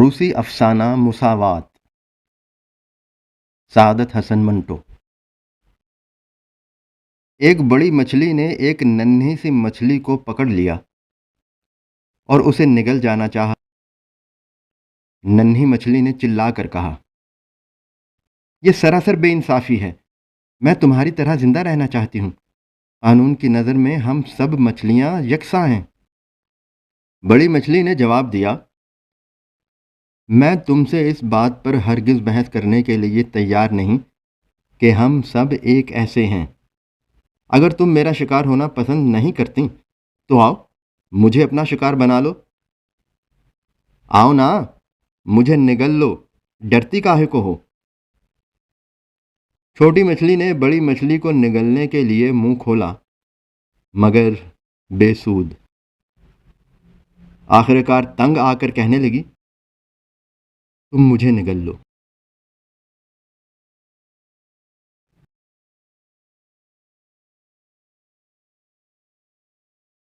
روسی افسانہ مساوات، سعادت حسن منٹو۔ ایک بڑی مچھلی نے ایک ننھی سی مچھلی کو پکڑ لیا اور اسے نگل جانا چاہا۔ ننھی مچھلی نے چلا کر کہا، یہ سراسر بے انصافی ہے، میں تمہاری طرح زندہ رہنا چاہتی ہوں۔ قانون کی نظر میں ہم سب مچھلیاں یکساں ہیں۔ بڑی مچھلی نے جواب دیا، میں تم سے اس بات پر ہرگز بحث کرنے کے لیے تیار نہیں کہ ہم سب ایک ایسے ہیں۔ اگر تم میرا شکار ہونا پسند نہیں کرتی تو آؤ، مجھے اپنا شکار بنا لو۔ آؤ نا، مجھے نگل لو، ڈرتی کاہے کو ہو؟ چھوٹی مچھلی نے بڑی مچھلی کو نگلنے کے لیے منہ کھولا، مگر بے سود۔ آخر کار تنگ آ کر کہنے لگی، تم مجھے نگل لو۔